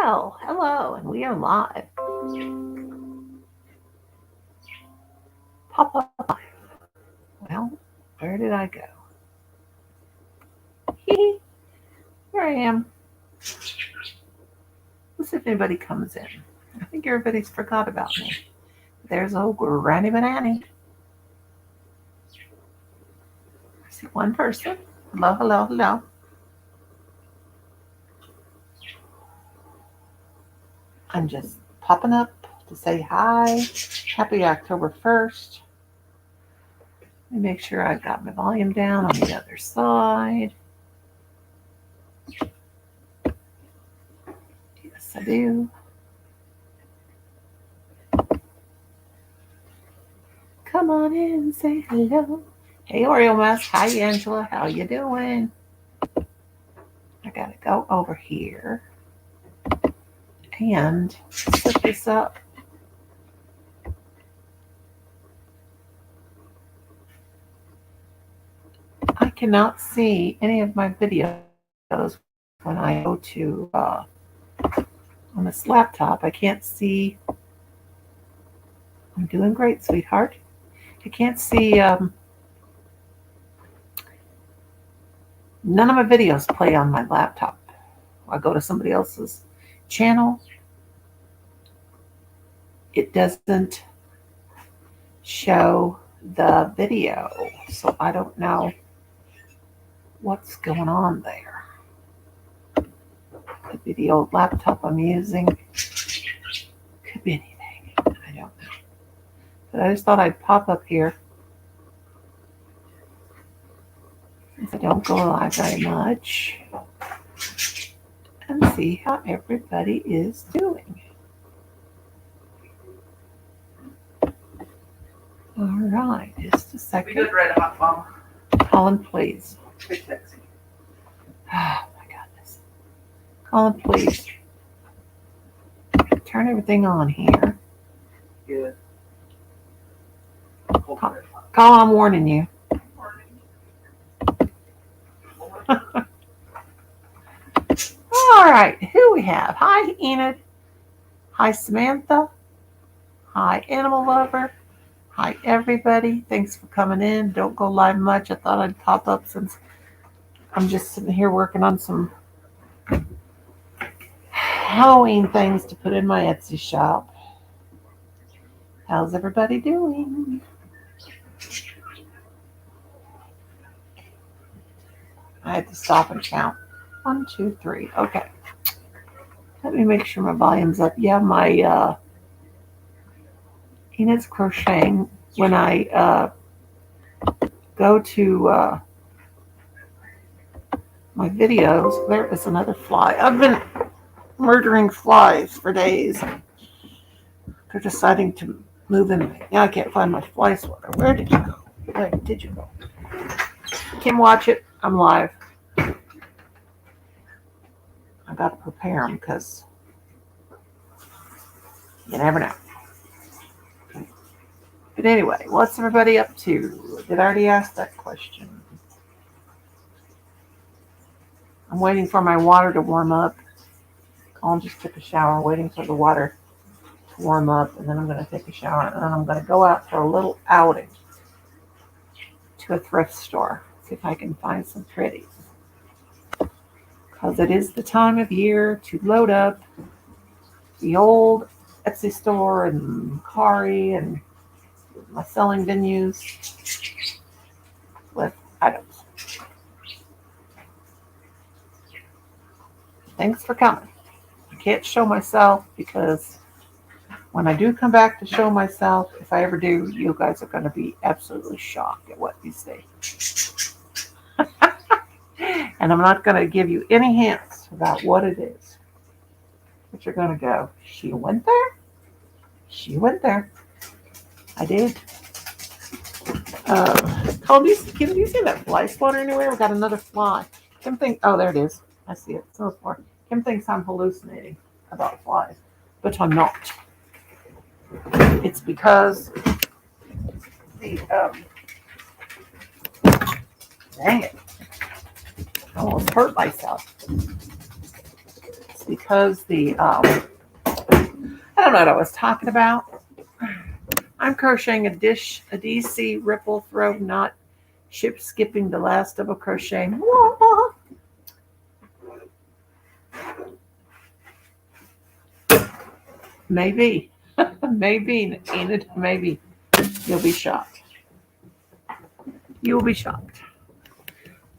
Well, hello, and we are live. Pop up live. Well, where did I go? Hee Here I am. Let's see if anybody comes in. I think everybody's forgot about me. There's old Granny Banani. I see one person. Hello, hello, hello. I'm just popping up to say hi. Happy October 1st. Let me make sure I've got my volume down on the other side. Yes, I do. Come on in, say hello. Hey, Oreo Mess. Hi, Angela. How you doing? I gotta go over here and set this up. I cannot see any of my videos when I go to on this laptop. I can't see. I'm doing great, sweetheart. I can't see. None of my videos play on my laptop. I go to somebody else's channel. It doesn't show the video, so I don't know what's going on there. Could be the old laptop I'm using. Could be anything. I don't know. But I just thought I'd pop up here. Since I don't go live very much. And see how everybody is doing. All right, just a second. We did Red Hot Mama. Colin, please. Big sexy. Oh my goodness. Colin, please. Turn everything on here. Good. Colin, I'm warning you. All right, who we have? Hi, Enid. Hi, Samantha. Hi, Animal Lover. Hi, everybody. Thanks for coming in. Don't go live much. I thought I'd pop up since I'm just sitting here working on some Halloween things to put in my Etsy shop. How's everybody doing? I had to stop and count. 1, 2, 3. Okay. Let me make sure my volume's up. Yeah, my Enid's crocheting. When I go to my videos, there is another fly. I've been murdering flies for days. They're deciding to move in. Now I can't find my fly swatter. Where did you go? Where did you go? Kim, watch it. I'm live. I got to prepare them because you never know. But anyway, what's everybody up to? Did I already ask that question? I'm waiting for my water to warm up. Colin just took a shower, waiting for the water to warm up, and then I'm going to take a shower, and then I'm going to go out for a little outing to a thrift store, see if I can find some pretties. Because it is the time of year to load up the old Etsy store and Kari and my selling venues with items. Thanks for coming. I can't show myself because when I do come back to show myself, if I ever do, you guys are going to be absolutely shocked at what you see. And I'm not going to give you any hints about what it is. But you're going to go, she went there? She went there. I did. Colin, do you see that fly swatter anywhere? We got another fly. Kim thinks, oh, there it is. I see it. So far. Kim thinks I'm hallucinating about flies, but I'm not. It's because the, dang it. I almost hurt myself. it's because I don't know what I was talking about. I'm crocheting a DC ripple throw knot, ship skipping the last double crochet. Maybe, maybe, Enid, maybe you'll be shocked. You will be shocked.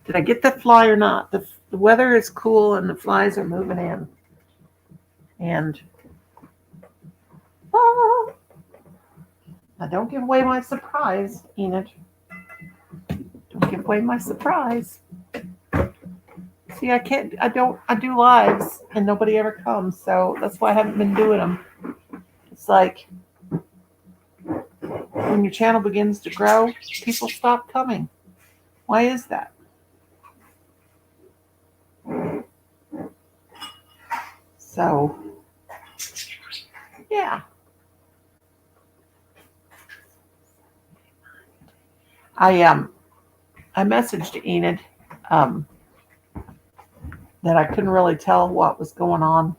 Did I get the fly or not? The weather is cool and the flies are moving in. And now don't give away my surprise, Enid. Don't give away my surprise. See, I do lives and nobody ever comes, so that's why I haven't been doing them. It's like when your channel begins to grow, people stop coming. Why is that? So, yeah. I messaged Enid that I couldn't really tell what was going on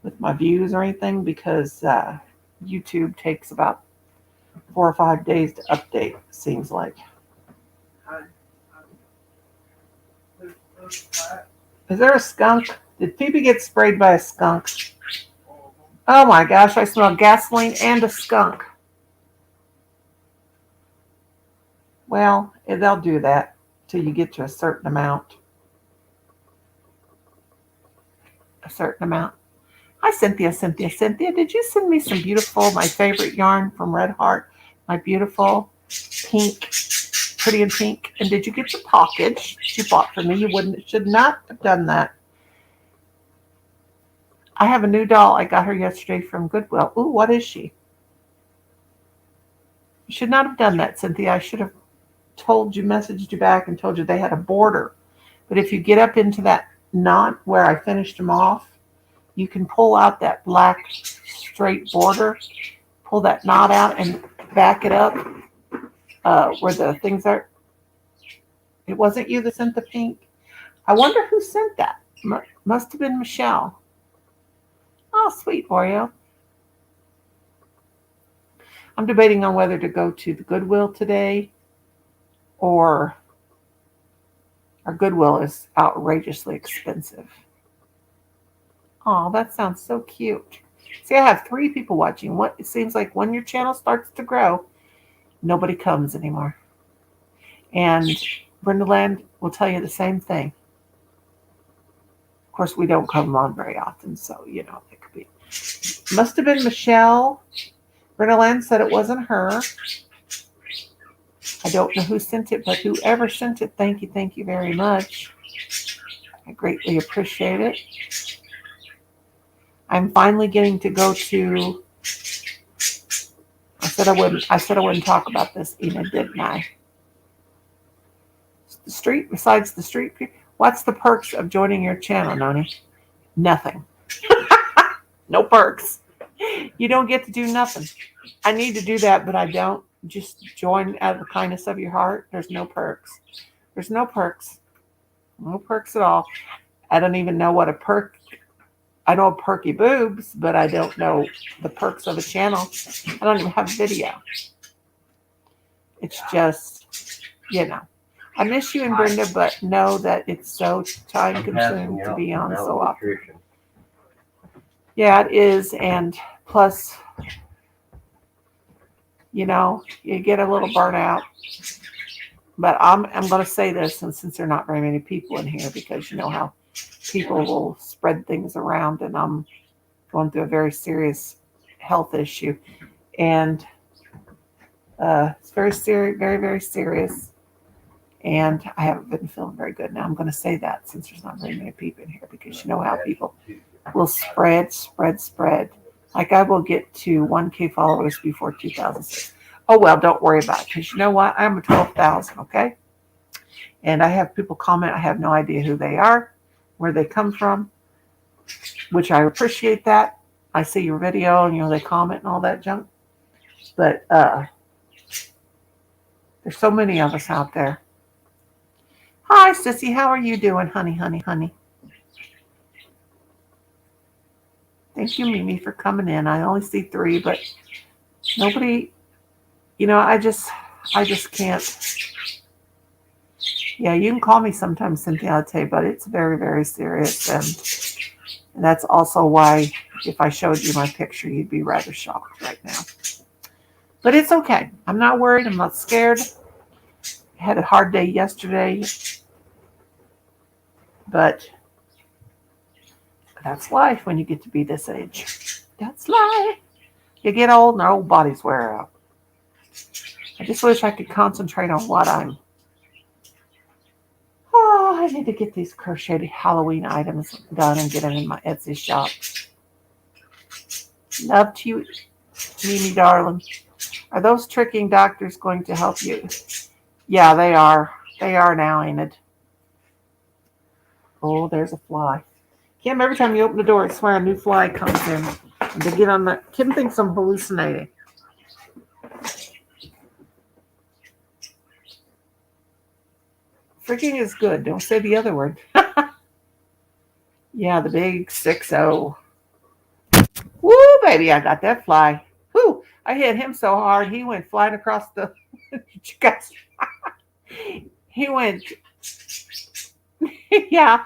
with my views or anything because YouTube takes about 4 or 5 days to update, seems like. Is there a skunk? Did Phoebe get sprayed by a skunk? Oh my gosh, I smell gasoline and a skunk. Well, they'll do that till you get to a certain amount. Hi, Cynthia. Did you send me some beautiful, my favorite yarn from Red Heart? My beautiful pink, pretty and pink. And did you get the package you bought for me? You should not have done that. I have a new doll. I got her yesterday from Goodwill. Ooh, what is she? You should not have done that, Cynthia. I should have messaged you back and told you they had a border. But if you get up into that knot where I finished them off, you can pull out that black straight border, pull that knot out and back it up where the things are. It wasn't you that sent the pink. I wonder who sent that. Must have been Michelle. Oh, sweet Oreo. I'm debating on whether to go to the Goodwill today or our Goodwill is outrageously expensive. Oh, that sounds so cute. See, I have 3 people watching. It seems like when your channel starts to grow, nobody comes anymore. And Brenda Land will tell you the same thing. Of course, we don't come on very often, so, it could be. Must have been Michelle. Brenda Land said it wasn't her. I don't know who sent it, but whoever sent it, thank you very much. I greatly appreciate it. I'm finally getting to go to. I said I wouldn't talk about this, Enid, didn't I? The street, besides the street, what's the perks of joining your channel, Noni? Nothing. No perks. You don't get to do nothing. I need to do that, but I don't. Just join out of the kindness of your heart. There's no perks. There's no perks. No perks at all. I don't even know what a perk. I know perky boobs, but I don't know the perks of a channel. I don't even have video. It's just, I miss you and Brenda, but know that it's so time consuming to be on so often. Yeah, it is. And plus, you get a little burnout. But I'm going to say this, and since there are not very many people in here, because you know how people will spread things around, and I'm going through a very serious health issue, and it's very serious, very, very serious, and I haven't been feeling very good. Now I'm going to say that since there's not very many people in here, because you know how people will spread. Like I will get to 1K followers before 2006. Oh, well, don't worry about it, because you know what? I'm a 12,000, okay? And I have people comment. I have no idea who they are, where they come from, which I appreciate that. I see your video, and, they comment and all that junk. But there's so many of us out there. Hi, Sissy. How are you doing, honey? Thank you, Mimi, for coming in. I only see 3, but nobody, I just can't. Yeah, you can call me sometimes, Cynthia, I'll tell you, but it's very, very serious. And that's also why if I showed you my picture, you'd be rather shocked right now. But it's okay. I'm not worried. I'm not scared. I had a hard day yesterday, but that's life when you get to be this age. That's life. You get old and our old bodies wear out. I just wish I could concentrate on what I'm. Oh, I need to get these crocheted Halloween items done and get them in my Etsy shop. Love to you, Mimi darling. Are those tricking doctors going to help you? Yeah, they are. They are now, ain't it? Oh, there's a fly. Kim, every time you open the door, I swear a new fly comes in. And they get on the. Kim thinks I'm hallucinating. Freaking is good. Don't say the other word. Yeah, the big 6-0. Woo, baby, I got that fly. Woo, I hit him so hard, he went flying across the. He went. Yeah,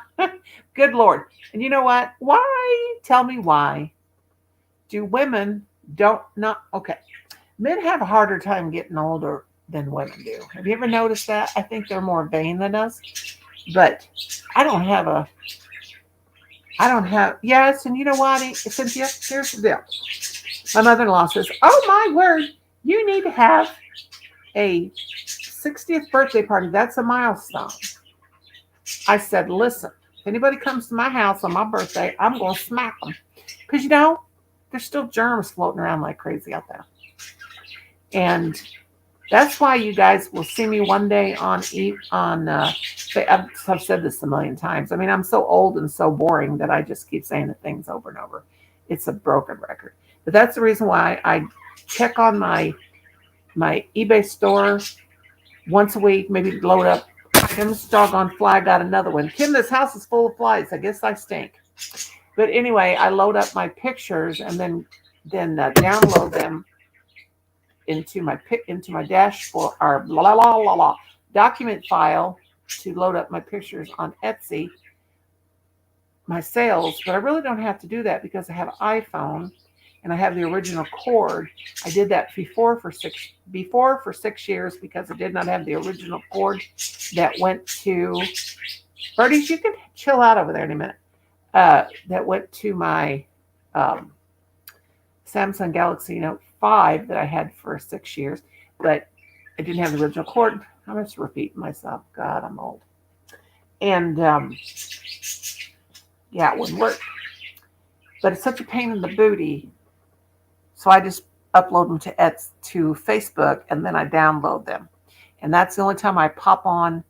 good Lord. And you know what? Why? Tell me why. Do women don't not okay? Men have a harder time getting older than women do. Have you ever noticed that? I think they're more vain than us. But I don't have. Yes, and you know what, Cynthia? Here's the deal. My mother-in-law says, "Oh my word, you need to have a 60th birthday party. That's a milestone." I said, "Listen, if anybody comes to my house on my birthday, I'm going to smack them because there's still germs floating around like crazy out there." And that's why you guys will see me one day on. I've said this a million times. I mean, I'm so old and so boring that I just keep saying the things over and over. It's a broken record. But that's the reason why I check on my eBay store once a week, maybe load up. Kim's doggone fly got another one. Kim, this house is full of flies. I guess I stink. But anyway, I load up my pictures and then download them into my dashboard or document file to load up my pictures on Etsy, my sales. But I really don't have to do that because I have an iPhone and I have the original cord. I did that before for 6 years because I did not have the original cord that went to. Birdies, you can chill out over there in a minute. That went to my Samsung Galaxy Note 5 that I had for 6 years, but I didn't have the original cord. I'm just repeating myself. God, I'm old. And yeah, it wouldn't work. But it's such a pain in the booty. So I just upload them to Facebook and then I download them. And that's the only time I pop on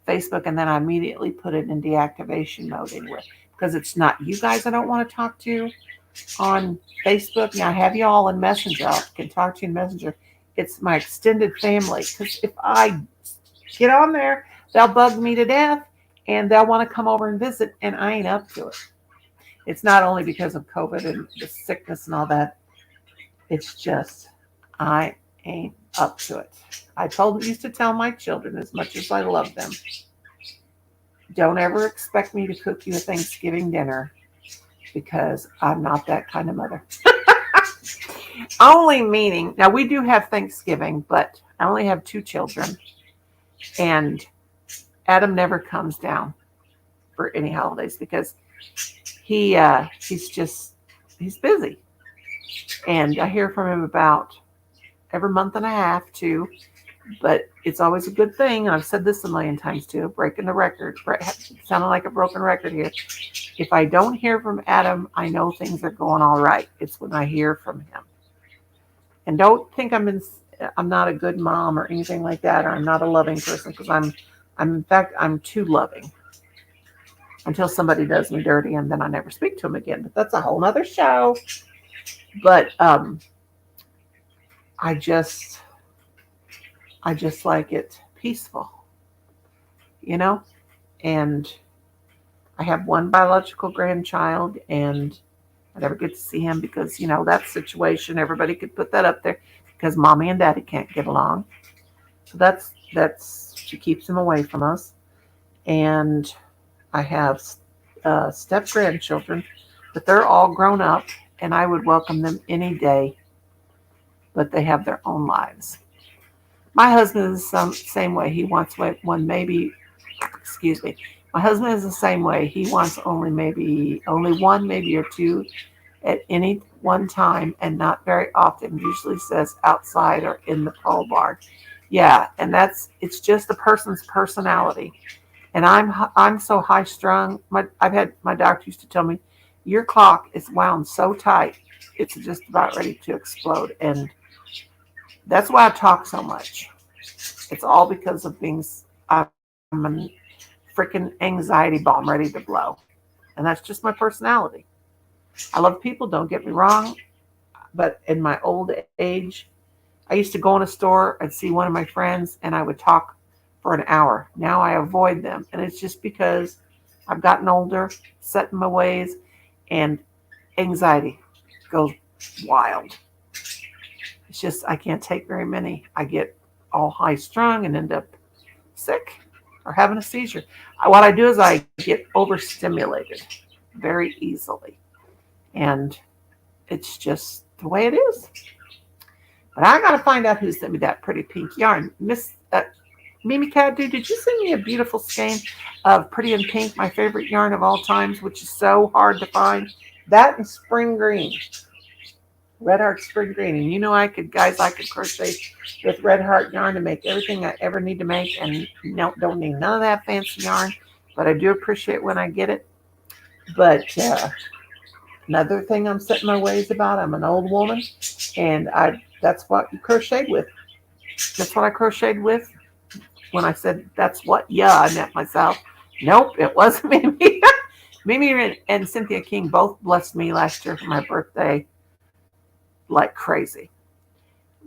Facebook and then I immediately put it in deactivation mode anyway. Because it's not you guys I don't want to talk to on Facebook. Now I have you all in Messenger. I can talk to you in Messenger. It's my extended family. Because if I get on there, they'll bug me to death and they'll want to come over and visit and I ain't up to it. It's not only because of COVID and the sickness and all that. It's just I ain't up to it. I used to tell my children, as much as I love them, don't ever expect me to cook you a Thanksgiving dinner because I'm not that kind of mother. Only meaning, now we do have Thanksgiving, but I only have 2 children and Adam never comes down for any holidays because he's busy. And I hear from him about every month and a half too, but it's always a good thing. And I've said this a million times too, breaking the record, sounding like a broken record here. If I don't hear from Adam, I know things are going all right. It's when I hear from him. And don't think I'm not a good mom or anything like that, or I'm not a loving person, because in fact, I'm too loving until somebody does me dirty and then I never speak to him again. But that's a whole nother show. But I just like it peaceful, and I have one biological grandchild and I never get to see him because, that situation, everybody could put that up there because mommy and daddy can't get along. So she keeps him away from us. And I have step grandchildren, but they're all grown up, and I would welcome them any day, but they have their own lives. My husband is the same way. He wants one, maybe, excuse me. My husband is the same way. He wants only one, maybe or two at any one time, and not very often. Usually says outside or in the pole barn. Yeah, and it's just a person's personality. And I'm so high strung. My doctor used to tell me, your clock is wound so tight, it's just about ready to explode. And that's why I talk so much. It's all because of I'm a freaking anxiety bomb ready to blow. And that's just my personality. I love people, don't get me wrong. But in my old age, I used to go in a store, I'd see one of my friends, and I would talk for an hour. Now I avoid them. And it's just because I've gotten older, set in my ways, and anxiety goes wild. It's just, I can't take very many. I get all high strung and end up sick or having a seizure. What I do is I get overstimulated very easily. And it's just the way it is. But I got to find out who sent me that pretty pink yarn. Miss Mimi Cat Dude, did you send me a beautiful skein of Pretty in Pink, my favorite yarn of all times, which is so hard to find? That and Spring Green. Red Heart Spring Green. And I could crochet with Red Heart yarn to make everything I ever need to make, and don't need none of that fancy yarn, but I do appreciate when I get it. But another thing I'm setting my ways about, I'm an old woman, and that's what you crocheted with. That's what I crocheted with. When I said that's what, I meant myself. Nope, it wasn't Mimi. Mimi and Cynthia King both blessed me last year for my birthday like crazy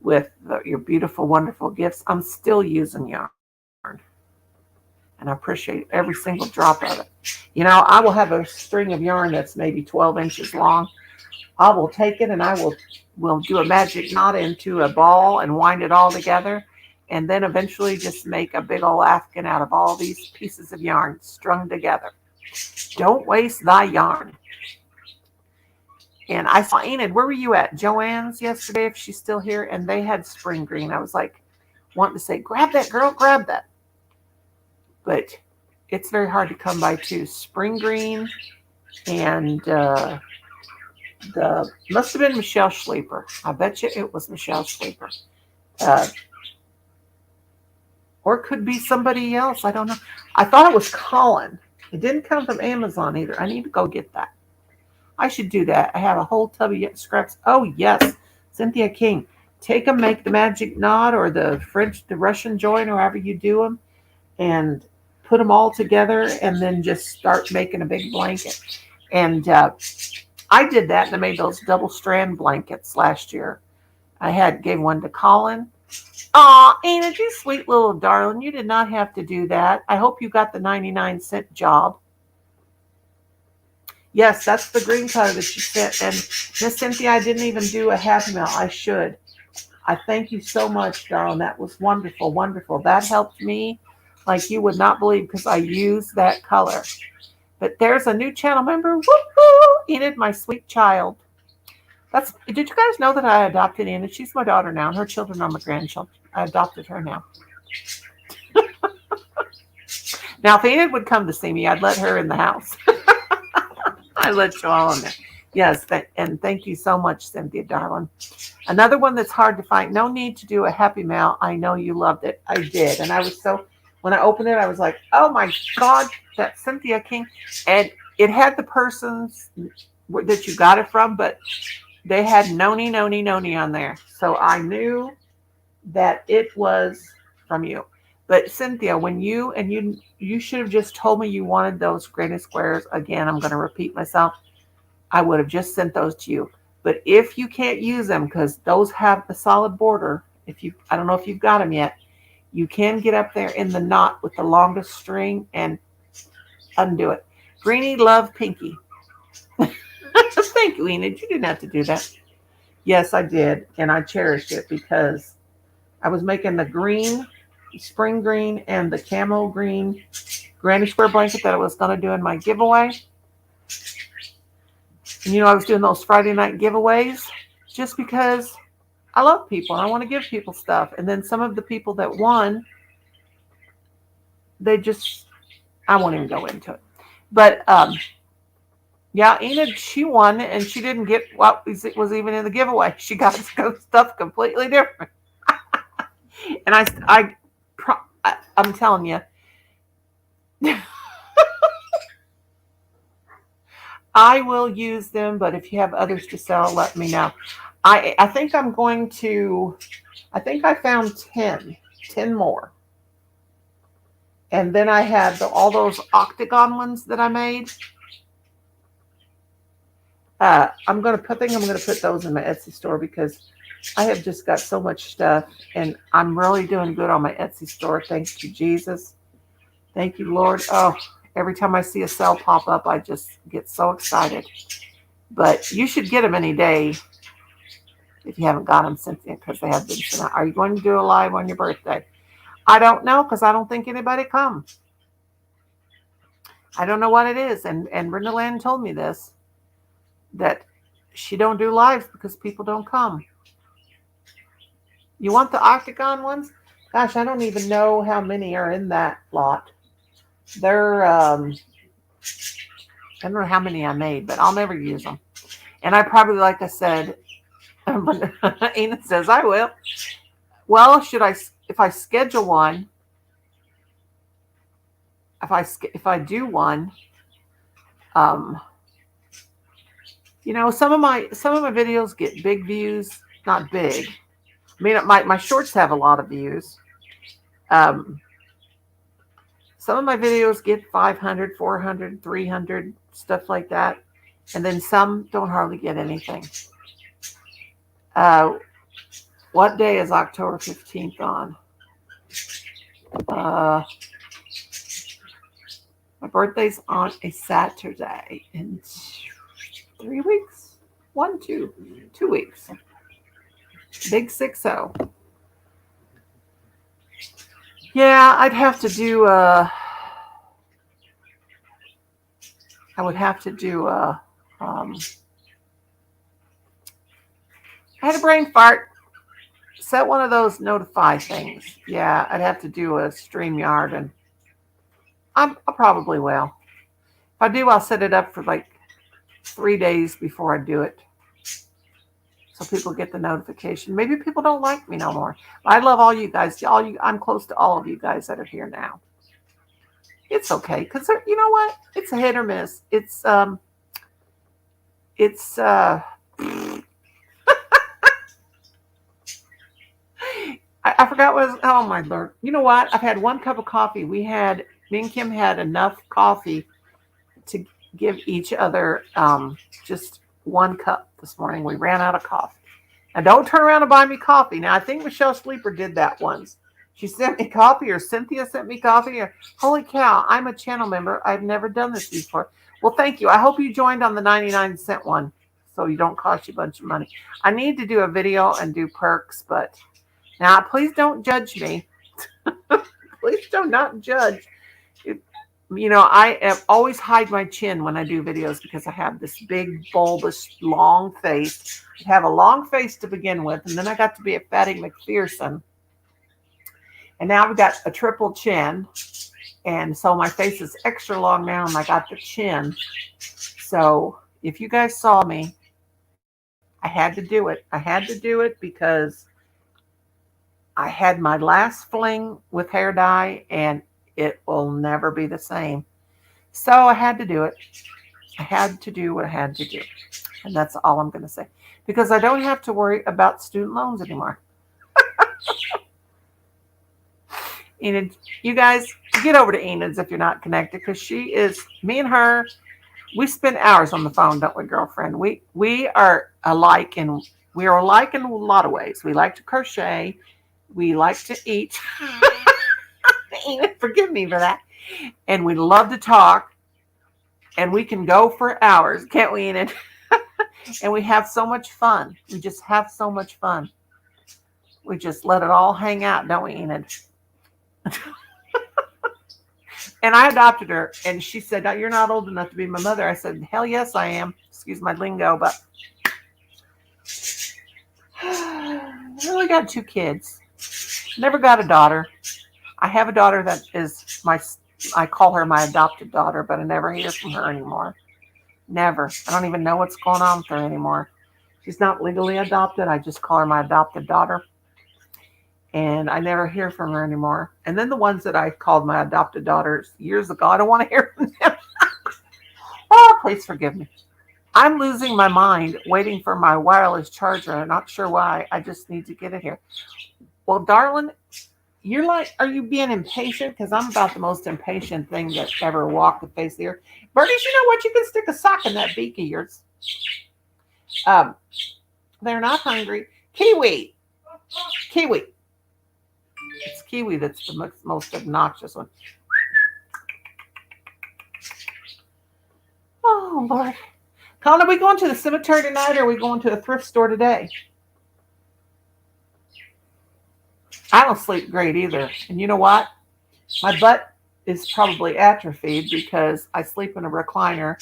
with your beautiful, wonderful gifts. I'm still using yarn, and I appreciate every single drop of it. I will have a string of yarn that's maybe 12 inches long. I will take it and I will do a magic knot into a ball and wind it all together, and then eventually just make a big old afghan out of all these pieces of yarn strung together. Don't waste thy yarn. And I saw Enid. Where were you at? Joanne's yesterday, if she's still here, and they had Spring Green. I was like, wanting to say, grab that, girl, grab that. But it's very hard to come by too. Spring Green and must have been Michelle Schleeper. I bet you it was Michelle Schleeper. Or it could be somebody else. I don't know. I thought it was Colin. It didn't come from Amazon either. I need to go get that. I should do that. I have a whole tub of scraps. Oh, yes. Cynthia King. Take them, make the magic knot or the Russian join, or however you do them, and put them all together, and then just start making a big blanket. And I did that, and I made those double strand blankets last year. I gave one to Colin. Aw, Enid, you sweet little darling. You did not have to do that. I hope you got the 99-cent job. Yes, that's the green color that you sent. And Miss Cynthia, I didn't even do a happy mail. I should. I thank you so much, darling. That was wonderful, wonderful. That helped me like you would not believe, because I used that color. But there's a new channel member. Woo-hoo! Enid, my sweet child. Did you guys know that I adopted Enid? She's my daughter now, and her children are my grandchildren. I adopted her now. Now, if Enid would come to see me, I'd let her in the house. I'd let you all in there. Yes, and thank you so much, Cynthia, darling. Another one that's hard to find. No need to do a happy mail. I know you loved it. I did. And I was when I opened it, I was like, oh my God, that's Cynthia King. And it had the persons that you got it from, but they had Noni on there. So I knew that it was from you. But Cynthia, when you should have just told me you wanted those granny squares. Again, I'm going to repeat myself. I would have just sent those to you. But if you can't use them, because those have the solid border, I don't know if you've got them yet, you can get up there in the knot with the longest string and undo it. Greenie, love, Pinky. Thank you, Enid. You didn't have to do that. Yes, I did, and I cherished it because I was making the green, spring green, and the camo green granny square blanket that I was going to do in my giveaway. And I was doing those Friday night giveaways just because I love people and I want to give people stuff. And then some of the people that won, I won't even go into it. But yeah, Enid, she won and she didn't get what was even in the giveaway. She got stuff completely different. And I'm telling you, I will use them, but if you have others to sell, let me know. I think I found 10 more. And then I had all those octagon ones that I made. I'm going to put those in my Etsy store because I have just got so much stuff and I'm really doing good on my Etsy store. Thank you, Jesus. Thank you, Lord. Oh, every time I see a sale pop up, I just get so excited. But you should get them any day if you haven't got them, Cynthia, because they have been sent out. Are you going to do a live on your birthday? I don't know because I don't think anybody comes. I don't know what it is. And Brenda Land told me this, that she don't do lives because people don't come. You want the octagon ones? Gosh, I don't even know how many are in that lot. They're, I don't know how many I made, but I'll never use them. And I probably, like I said, Enid says, I will. Well, if I schedule one, if I do one, some of my videos get big views, not big. I mean, my shorts have a lot of views. Some of my videos get 500, 400, 300, stuff like that. And then some don't hardly get anything. What day is October 15th on? My birthday's on a Saturday in 3 weeks. 2 weeks. Big 6-0. Yeah, I'd have to do I had a brain fart. Set one of those notify things. Yeah, I'd have to do a StreamYard, and I probably will. If I do, I'll set it up for like 3 days before I do it, so people get the notification. Maybe people don't like me no more. I love all you guys. I'm close to all of you guys that are here now. It's okay, because you know what? It's a hit or miss. I forgot what it was. Oh my Lord. You know what? I've had 1 cup of coffee. Me and Kim had enough coffee to give each other just 1 cup this morning. We ran out of coffee. Now don't turn around and buy me coffee. Now I think Michelle Sleeper did that once. She sent me coffee, or Cynthia sent me coffee. Or, holy cow, I'm a channel member. I've never done this before. Well, thank you. I hope you joined on the 99-cent one so you don't cost you a bunch of money. I need to do a video and do perks, but now please don't judge me. Please do not judge. I always hide my chin when I do videos because I have this big, bulbous, long face. I have a long face to begin with, and then I got to be a Fatty McPherson. And now I've got a triple chin, and so my face is extra long now, and I got the chin. So if you guys saw me, I had to do it. I had to do it because I had my last fling with hair dye, and it will never be the same. So I had to do it. I had to do what I had to do. And that's all I'm going to say. Because I don't have to worry about student loans anymore. Enid, you guys, get over to Enid's if you're not connected, because me and her, we spend hours on the phone, don't we, girlfriend? We are alike in a lot of ways. We like to crochet. We like to eat. Enid, forgive me for that. And we love to talk. And we can go for hours, can't we, Enid? And we have so much fun. We just have so much fun. We just let it all hang out, don't we, Enid? And I adopted her, and she said, "No, you're not old enough to be my mother." I said, "Hell yes, I am." Excuse my lingo, but I only got 2 kids. Never got a daughter. I have a daughter that is I call her my adopted daughter, but I never hear from her anymore. Never. I don't even know what's going on with her anymore. She's not legally adopted. I just call her my adopted daughter. And I never hear from her anymore. And then the ones that I called my adopted daughters years ago, I don't want to hear from them. Oh, please forgive me. I'm losing my mind waiting for my wireless charger. I'm not sure why. I just need to get it here. Well, darling, you're like, are you being impatient? Because I'm about the most impatient thing that ever walked the face of the earth. Birdies, you know what? You can stick a sock in that beak of yours. They're not hungry. Kiwi. It's Kiwi that's the most obnoxious one. Oh, Lord. Colin, are we going to the cemetery tonight, or are we going to a thrift store today? I don't sleep great either. And you know what? My butt is probably atrophied because I sleep in a recliner,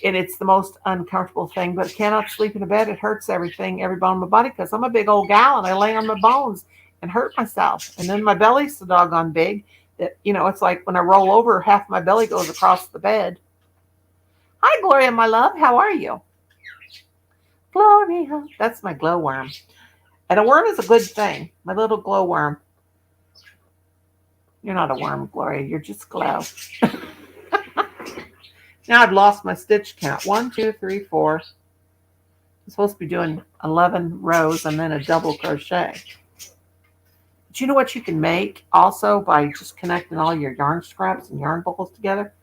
and it's the most uncomfortable thing, but I cannot sleep in a bed. It hurts everything, every bone in my body, because I'm a big old gal, and I lay on my bones and hurt myself. And then my belly's so doggone big that, it's like when I roll over, half my belly goes across the bed. Hi, Gloria, my love. How are you? Gloria. That's my glowworm. And a worm is a good thing. My little glowworm. You're not a worm, Gloria. You're just glow. Now I've lost my stitch count. 1, 2, 3, 4. I'm supposed to be doing 11 rows and then a double crochet. But you know what you can make also by just connecting all your yarn scraps and yarn balls together?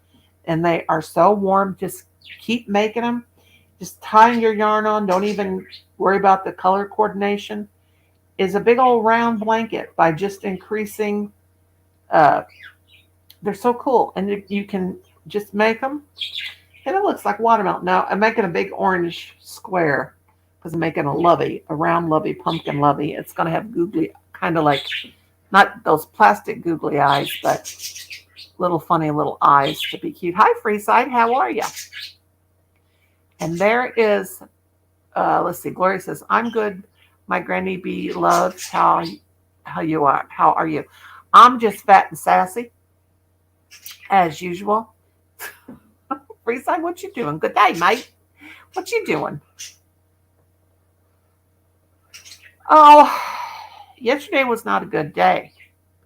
And they are so warm. Just keep making them. Just tying your yarn on. Don't even worry about the color coordination. Is a big old round blanket by just increasing. They're so cool. And you can just make them. And it looks like watermelon. Now I'm making a big orange square because I'm making a round lovey, pumpkin lovey. It's going to have googly, kind of like, not those plastic googly eyes, but little funny little eyes to be cute. Hi, Freeside. How are you? And there is, let's see, Gloria says, I'm good. My granny bee loves how you are. How are you? I'm just fat and sassy, as usual. Freeside, what you doing? Good day, mate. What you doing? Oh, yesterday was not a good day.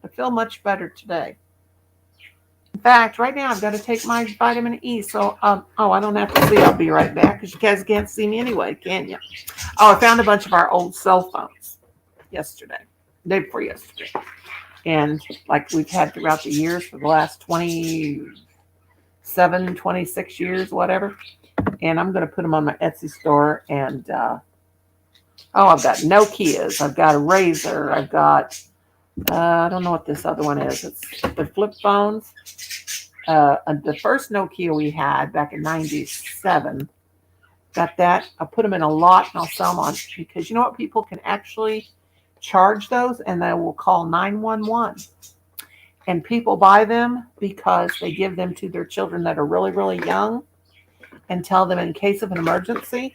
I feel much better today. In fact, right now I've got to take my vitamin E. So, I don't have to see. I'll be right back because you guys can't see me anyway, can you? Oh, I found a bunch of our old cell phones yesterday, day before yesterday. And like we've had throughout the years for the last 27, 26 years, whatever. And I'm going to put them on my Etsy store. And, I've got Nokias. I've got a Razr. I've got, I don't know what this other one is. It's the flip phones. The first Nokia we had back in 97. Got that. I'll put them in a lot and I'll sell them on, because you know what? People can actually charge those and they will call 911. And people buy them because they give them to their children that are really, really young and tell them in case of an emergency,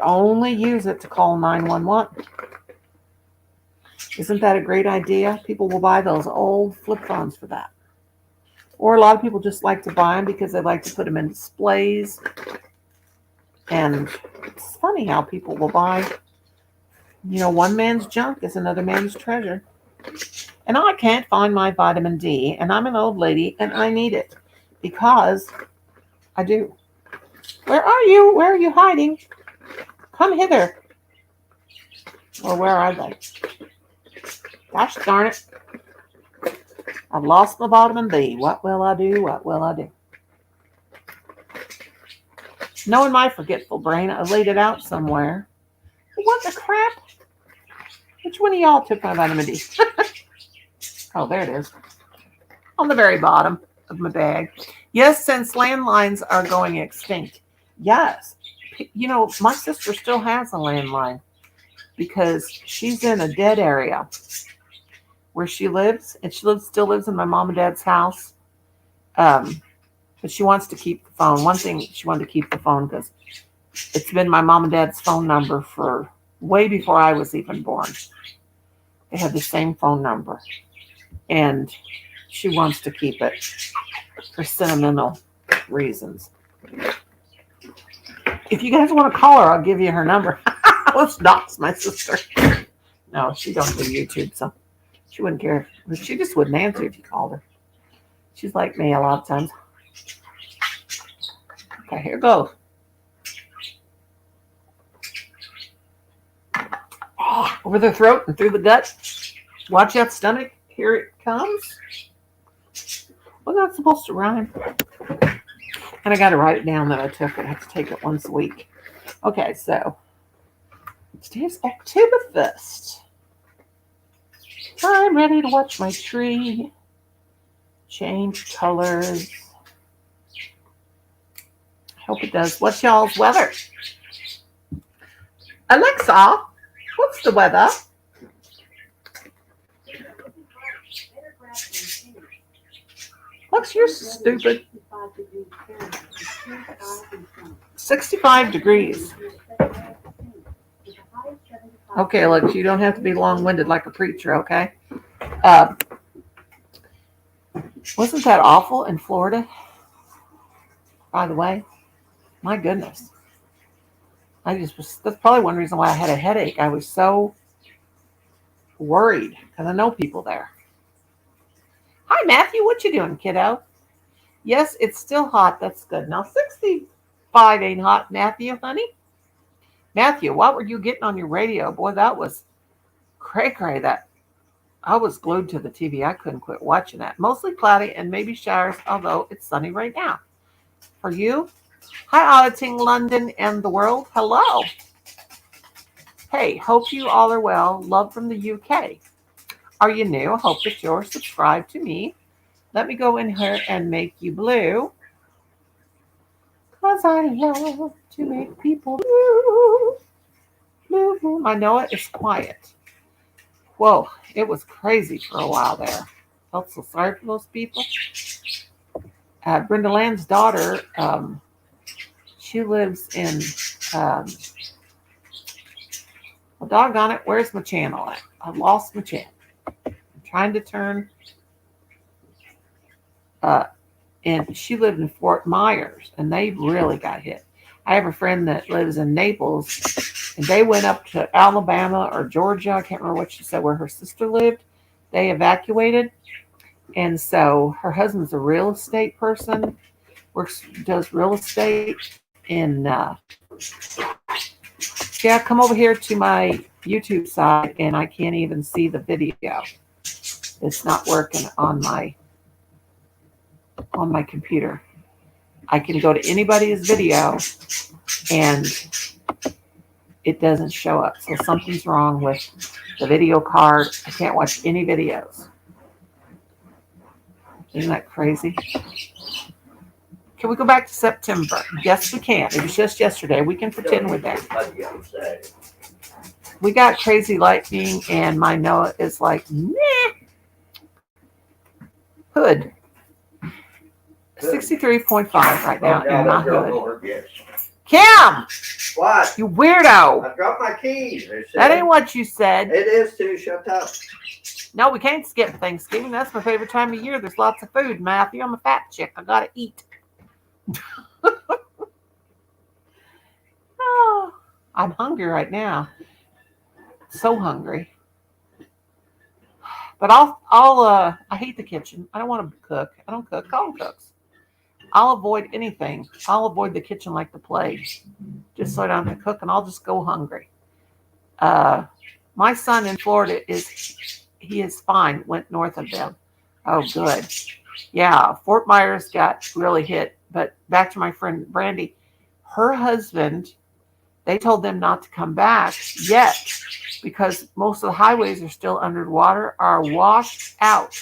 only use it to call 911. Isn't that a great idea? People will buy those old flip phones for that. Or a lot of people just like to buy them because they like to put them in displays. And it's funny how people will buy, one man's junk is another man's treasure. And I can't find my vitamin D, and I'm an old lady, and I need it because I do. Where are you? Where are you hiding? Come hither. Or where are they? Gosh darn it. I've lost my vitamin D. What will I do? What will I do? Knowing my forgetful brain, I laid it out somewhere. What the crap? Which one of y'all took my vitamin D? Oh, there it is. On the very bottom of my bag. Yes, since landlines are going extinct. Yes. my sister still has a landline because she's in a dead area where she lives, and still lives in my mom and dad's house. But she wants to keep the phone. One thing, she wanted to keep the phone because it's been my mom and dad's phone number for way before I was even born. They had the same phone number, and she wants to keep it for sentimental reasons. If you guys want to call her, I'll give you her number. Let's dox my sister. No, she don't do YouTube, so she wouldn't care. She just wouldn't answer if you called her. She's like me a lot of times. Okay, here goes. Oh, over the throat and through the gut. Watch that stomach. Here it comes. Well, that's supposed to rhyme. And I got to write it down that I took it. I have to take it once a week. Okay, so today's October 1st. I'm ready to watch my tree change colors. I hope it does. What's y'all's weather? Alexa, what's the weather? Alexa, you're stupid. 65 degrees. Okay, Alexa, you don't have to be long-winded like a preacher, okay? Wasn't that awful in Florida? By the way, my goodness. That's probably one reason why I had a headache. I was so worried because I know people there. Hi, Matthew. What you doing, kiddo? Yes, it's still hot. That's good. Now, 65 ain't hot, Matthew, honey. Matthew, what were you getting on your radio? Boy, that was cray-cray. That I was glued to the TV. I couldn't quit watching that. Mostly cloudy and maybe showers, although it's sunny right now. For you? Hi, auditing London and the world. Hello. Hey, hope you all are well. Love from the UK. Are you new? Hope that you're subscribed to me. Let me go in here and make you blue. Because I love to make people blue. Blue. I know it is quiet. Whoa, it was crazy for a while there. Felt so sorry for those people. Brenda Land's daughter, she lives in, well, doggone it, where's my channel at? I lost my channel. I'm trying to turn, and she lived in Fort Myers, and they really got hit. I have a friend that lives in Naples, and they went up to Alabama or Georgia. I can't remember what she said, where her sister lived. They evacuated. And so her husband's a real estate person, does real estate. And yeah, come over here to my YouTube side, and I can't even see the video. It's not working on my computer. I can go to anybody's video, and it doesn't show up. So something's wrong with the video card. I can't watch any videos. Isn't that crazy? Can we go back to September? Yes, we can. It was just yesterday. We can pretend we're there. We got crazy lightning, and my Noah is like, meh. Hood. 63.5 right now in my hood. Kim! What? You weirdo! I dropped my keys. That ain't what you said. It is too. Shut up. No, we can't skip Thanksgiving. That's my favorite time of year. There's lots of food, Matthew. I'm a fat chick. I gotta eat. Oh, I'm hungry right now. So hungry. But I hate the kitchen. I don't want to cook. I don't cook. Colin cooks. I'll avoid anything. I'll avoid the kitchen like the plague, just so I don't have to cook, and I'll just go hungry. My son in Florida he is fine. Went north of them. Oh, good. Yeah, Fort Myers got really hit. But back to my friend Brandy, her husband, they told them not to come back yet because most of the highways are still underwater, are washed out.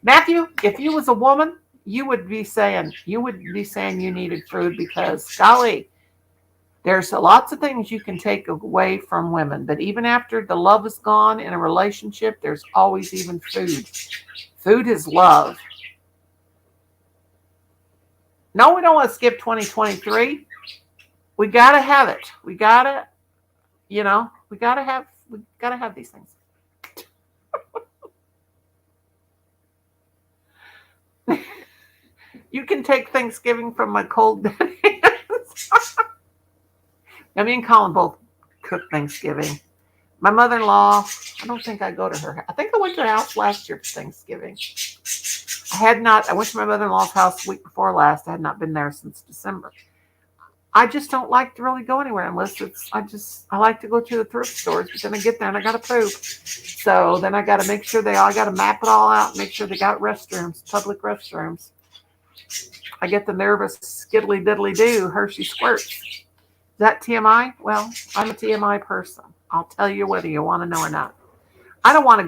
Matthew, if you was a woman, you would be saying you needed food because golly, there's lots of things you can take away from women, but even after the love is gone in a relationship, there's always even food. Food is love. No, we don't want to skip 2023. We gotta have it. We gotta have these things. You can take Thanksgiving from my cold dead hands. I mean, Colin both cook Thanksgiving. My mother-in-law, I don't think I go to her. I think I went to her house last year for Thanksgiving. I went to my mother-in-law's house the week before last. I had not been there since December. I just don't like to really go anywhere unless I like to go to the thrift stores, but then I get there and I got to poop. So then I got to make sure I got to map it all out, make sure they got restrooms, public restrooms. I get the nervous skiddly diddly do Hershey squirts. Is that TMI? Well, I'm a TMI person. I'll tell you whether you want to know or not. I don't want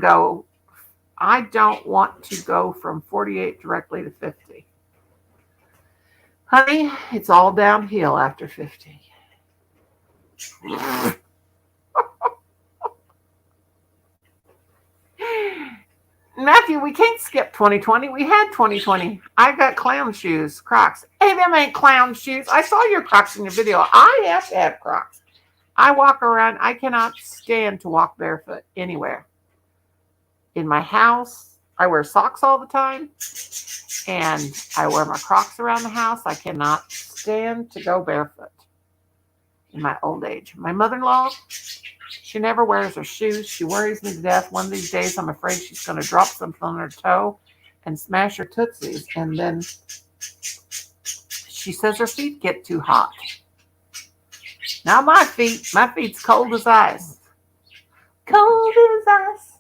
to go from 48 directly to 50. Honey, it's all downhill after 50. Matthew, we can't skip 2020. We had 2020. I got clown shoes, Crocs. Hey, them ain't clown shoes. I saw your Crocs in your video. I have to have Crocs. I walk around. I cannot stand to walk barefoot anywhere. In my house, I wear socks all the time. And I wear my Crocs around the house. I cannot stand to go barefoot in my old age. My mother-in-law, she never wears her shoes. She worries me to death. One of these days, I'm afraid she's going to drop something on her toe and smash her tootsies. And then she says her feet get too hot. Now my feet's cold as ice. Cold as ice.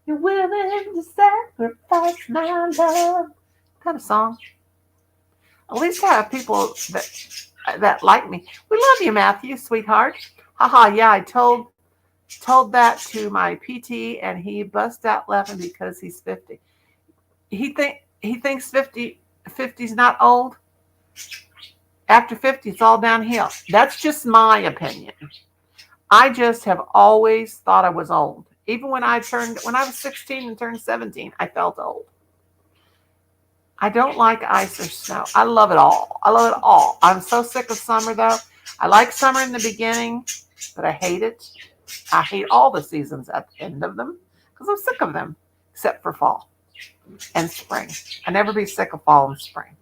You're willing to sacrifice my love. Kind of song. At least I have people that like me. We love you, Matthew, sweetheart. Haha, yeah, I told that to my PT and he bust out laughing because he's 50. He thinks 50's not old. After 50, it's all downhill. That's just my opinion. I just have always thought I was old. Even when I was 16 and turned 17, I felt old. I don't like ice or snow. I love it all. I'm so sick of summer, though. I like summer in the beginning, but I hate it. I hate all the seasons at the end of them because I'm sick of them, except for fall and spring. I never be sick of fall and spring.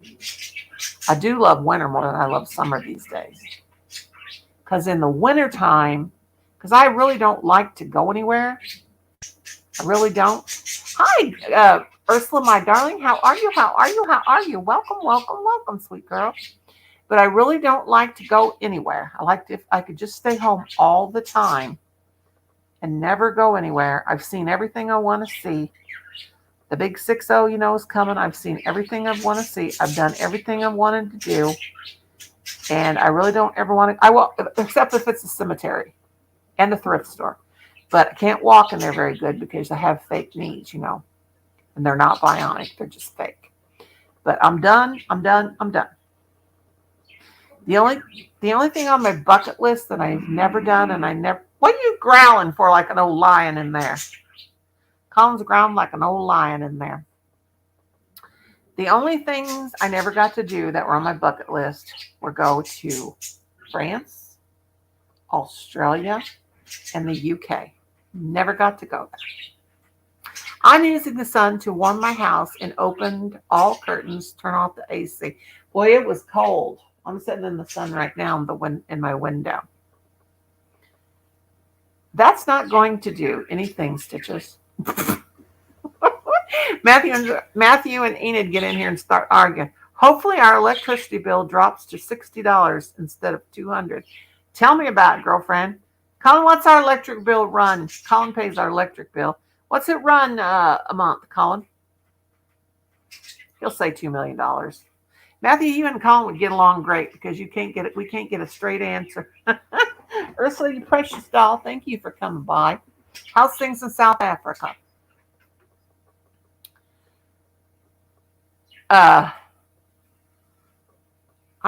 I do love winter more than I love summer these days. Because in the wintertime, because I really don't like to go anywhere. I really don't. Hi, Ursula, my darling. How are you? Welcome, sweet girl. But I really don't like to go anywhere. I like if I could just stay home all the time and never go anywhere. I've seen everything I want to see. The big 6-0, is coming. I've seen everything I want to see. I've done everything I wanted to do. And I really don't ever want to. I will, except if it's a cemetery and a thrift store. But I can't walk in there very good because I have fake knees, and they're not bionic. They're just fake. But I'm done. The only thing on my bucket list that I've never done, what are you growling for like an old lion in there? Colin's growling like an old lion in there. The only things I never got to do that were on my bucket list were go to France, Australia, and the UK. Never got to go there. I'm using the sun to warm my house and opened all curtains, turn off the AC. Boy, it was cold. I'm sitting in the sun right now in my window. That's not going to do anything, Stitches. Matthew and Enid get in here and start arguing. Hopefully our electricity bill drops to $60 instead of $200. Tell me about it, girlfriend. Colin, what's our electric bill run? Colin pays our electric bill. What's it run a month, Colin? He'll say $2 million. Matthew, you and Colin would get along great because we can't get a straight answer. Ursula, you precious doll, thank you for coming by. How's things in South Africa? I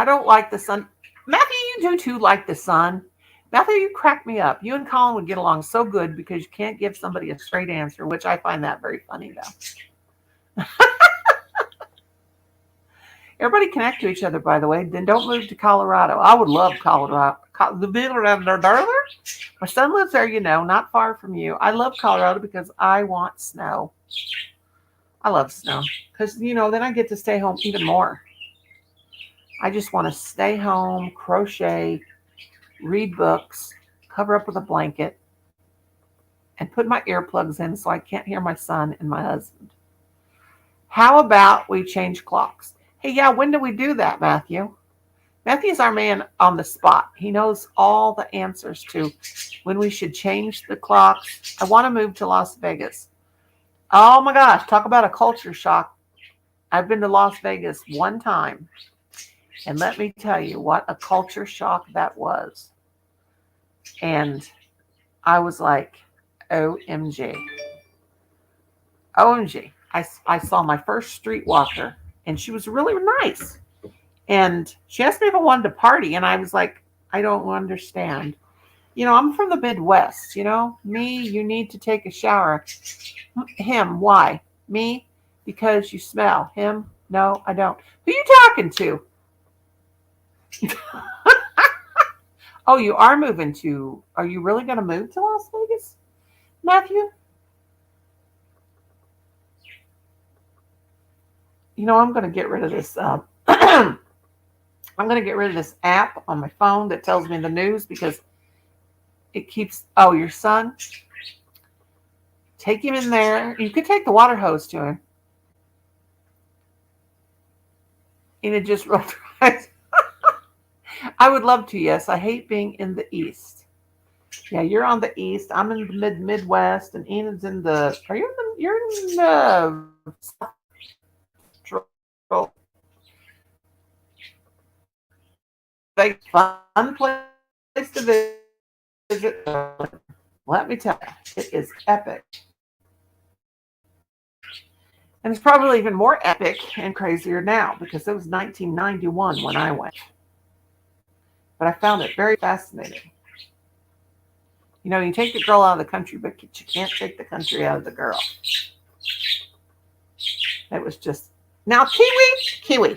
don't like the sun. Matthew, you do too like the sun. Matthew, you crack me up. You and Colin would get along so good because you can't give somebody a straight answer, which I find that very funny, though. Everybody connect to each other, by the way. Then don't move to Colorado. I would love Colorado. My son lives there, you know, not far from you. I love Colorado because I want snow. I love snow because, you know, then I get to stay home even more. I just want to stay home, crochet, read books, cover up with a blanket, and put my earplugs in so I can't hear my son and my husband. How about we change clocks? Hey, yeah, when do we do that, Matthew? Matthew's our man on the spot. He knows all the answers to when we should change the clocks. I want to move to Las Vegas. Oh my gosh, talk about a culture shock. I've been to Las Vegas one time. And let me tell you what a culture shock that was. And I was like, OMG. OMG. I saw my first streetwalker, and she was really nice. And she asked me if I wanted to party, and I was like, I don't understand. You know, I'm from the Midwest, you know. Me, you need to take a shower. Him, why? Me, because you smell. Him, no, I don't. Who are you talking to? Oh, you are moving to, are you really going to move to Las Vegas, Matthew? You know, I'm going to get rid of this. I'm going to get rid of this app on my phone that tells me the news because it keeps, oh, your son? Take him in there. You could take the water hose to him. And it just rolled right. I would love to, yes. I hate being in the East. Yeah, you're on the East. I'm in the Midwest, and Enid's in the, are you in the, you're in the Central. A fun place to visit. Let me tell you, it is epic. And it's probably even more epic and crazier now because it was 1991 when I went. But I found it very fascinating. You know, you take the girl out of the country, but you can't take the country out of the girl. It was just, now Kiwi.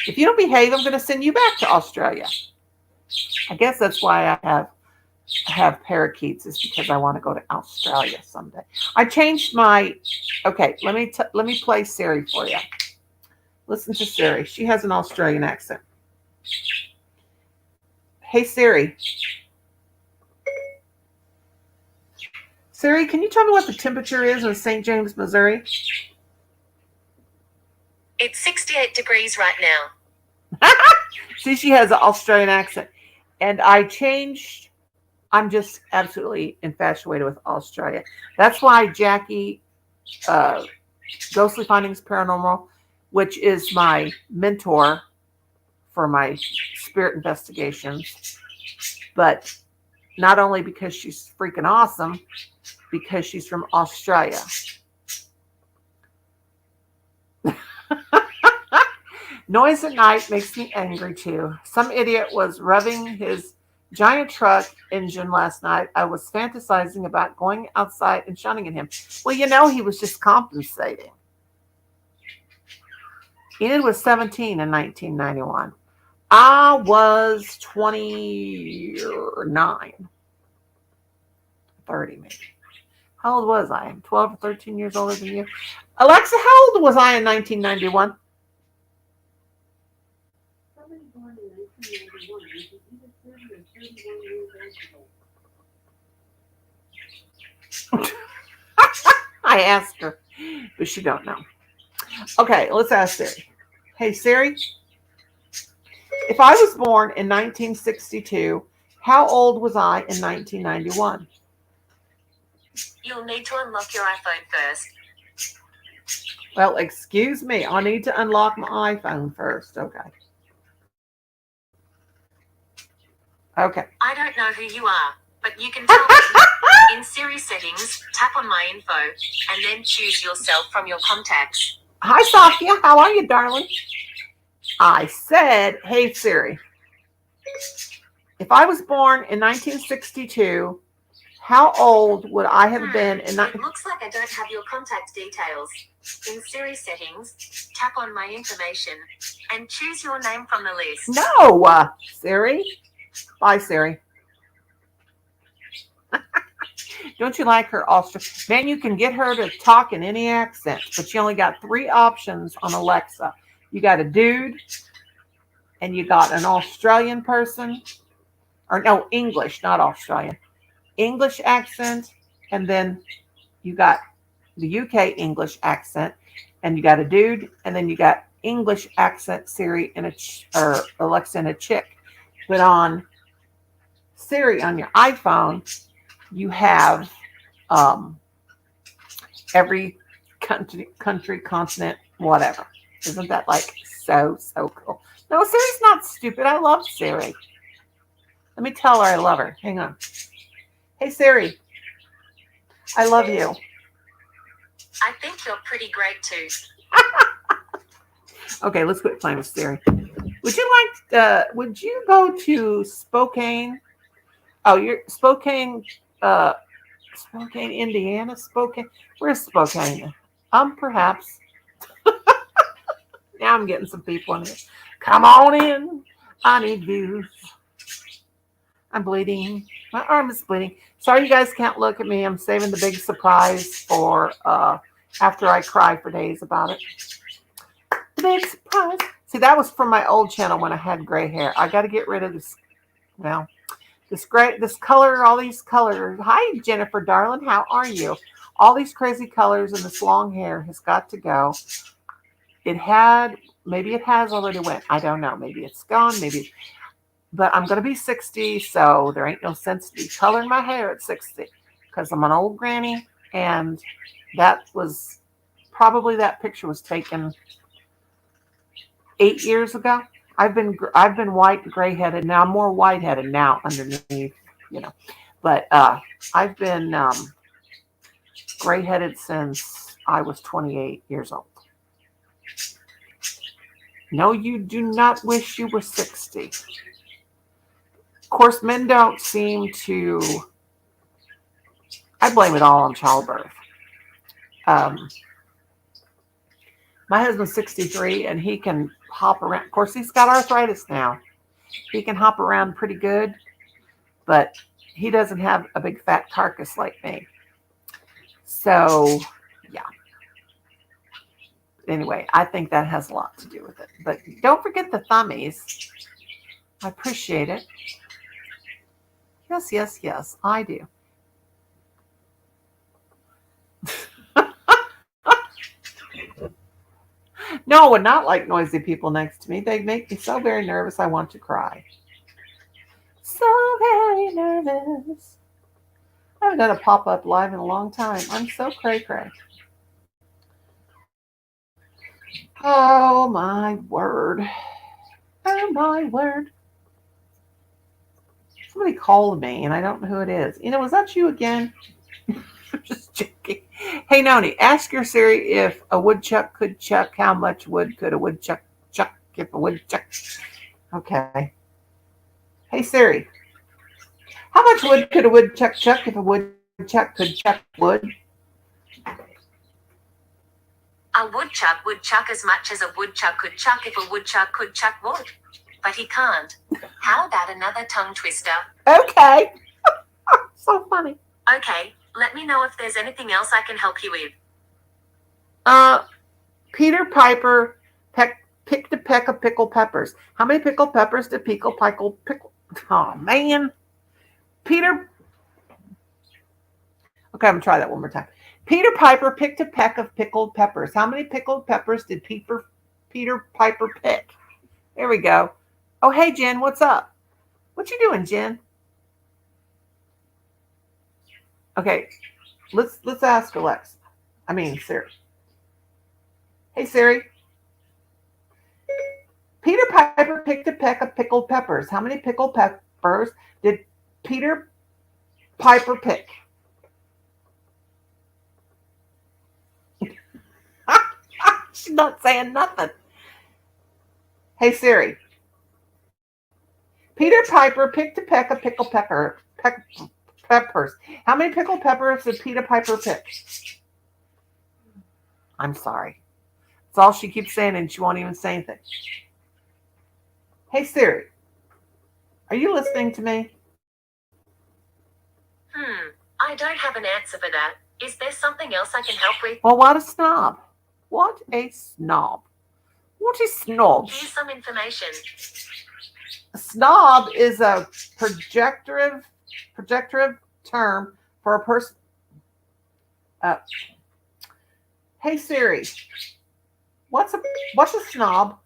If you don't behave, I'm going to send you back to Australia. I guess that's why I have parakeets, is because I want to go to Australia someday. I changed my, okay, let me play Siri for you. Listen to Siri. She has an Australian accent. Hey, Siri. Siri, can you tell me what the temperature is in St. James, Missouri? It's 68 degrees right now. See, she has an Australian accent. And I'm just absolutely infatuated with Australia. That's why Jackie, Ghostly Findings Paranormal, which is my mentor for my spirit investigations, but not only because she's freaking awesome, because she's from Australia. Noise at night makes me angry too. Some idiot was revving his giant truck engine last night. I was fantasizing about going outside and shouting at him. Well, you know, he was just compensating. Enid was 17 in 1991. I was 29. 30 maybe. How old was I? 12 or 13 years older than you. Alexa, how old was I in 1991? I asked her, but she don't know. Okay, let's ask Siri. Hey, Siri, if I was born in 1962, how old was I in 1991? You'll need to unlock your iPhone first. Well, excuse me. I'll need to unlock my iPhone first. Okay. Okay. I don't know who you are, but you can tell me. In Siri settings, tap on my info, and then choose yourself from your contacts. Hi, Safia. How are you, darling? I said, hey, Siri, if I was born in 1962, how old would I have been in It looks like I don't have your contact details. In Siri settings, tap on my information and choose your name from the list. No, Siri. Bye, Siri. Don't you like her Australian? Man, you can get her to talk in any accent, but you only got 3 options on Alexa. You got a dude, and you got an Australian person, or no, English, not Australian. English accent, and then you got the UK English accent, and you got a dude, and then you got English accent Siri and or Alexa and a chick. But on Siri on your iPhone, you have every country, continent, whatever. Isn't that like so cool? No, Siri's not stupid. I love Siri. Let me tell her I love her. Hang on. Hey, Siri. I love you. I think you're pretty great too. Okay, let's quit playing with Siri. Would you go to Spokane? Oh, you're Spokane, Indiana? Spokane? Where's Spokane? Perhaps. Now I'm getting some people in here. Come on in. I need views. I'm bleeding. My arm is bleeding. Sorry you guys can't look at me. I'm saving the big surprise for after I cry for days about it. The big surprise. See, that was from my old channel when I had gray hair. I got to get rid of this. Well, this color, all these colors. Hi, Jennifer, darling. How are you? All these crazy colors and this long hair has got to go. Maybe it has already went. I don't know. Maybe it's gone. But I'm going to be 60, so there ain't no sense to be coloring my hair at 60 because I'm an old granny, and that picture was taken 8 years ago. I've been white and gray-headed. Now I'm more white-headed now underneath, But I've been gray-headed since I was 28 years old. No, you do not wish you were 60. Of course, men don't seem to. I blame it all on childbirth. My husband's 63 and he can hop around. Of course, he's got arthritis now. He can hop around pretty good, but he doesn't have a big fat carcass like me. So, yeah. Anyway, I think that has a lot to do with it. But don't forget the thummies. I appreciate it. Yes, yes, yes, I do. No, I would not like noisy people next to me. They make me so very nervous I want to cry. So very nervous. I haven't done a pop-up live in a long time. I'm so cray-cray. Oh, my word. Oh, my word. Somebody called me, and I don't know who it is. Was that you again? I'm just joking. Hey, Noni, ask your Siri if a woodchuck could chuck. How much wood could a woodchuck chuck if a woodchuck? Okay. Hey, Siri, how much wood could a woodchuck chuck if a woodchuck could chuck wood? A woodchuck would chuck as much as a woodchuck could chuck if a woodchuck could chuck wood. But he can't. How about another tongue twister? Okay. So funny. Okay, let me know if there's anything else I can help you with. Peter Piper picked a peck of pickled peppers. How many pickled peppers did pickle? Oh, man. Peter. Okay, I'm going to try that one more time. Peter Piper picked a peck of pickled peppers. How many pickled peppers did Peter Piper pick? There we go. Oh, hey, Jen, what's up? What you doing, Jen? Okay, let's ask Alexa. Siri. Hey, Siri. Peter Piper picked a peck of pickled peppers. How many pickled peppers did Peter Piper pick? She's not saying nothing. Hey Siri. Peter Piper picked a peck of pickled peppers. How many pickled peppers did Peter Piper pick? I'm sorry. That's all she keeps saying, and she won't even say anything. Hey Siri. Are you listening to me? I don't have an answer for that. Is there something else I can help with? Well, what a snob. What a snob. What is snob? Here's some information. A snob is a projective term for a person. Hey Siri, what's a snob?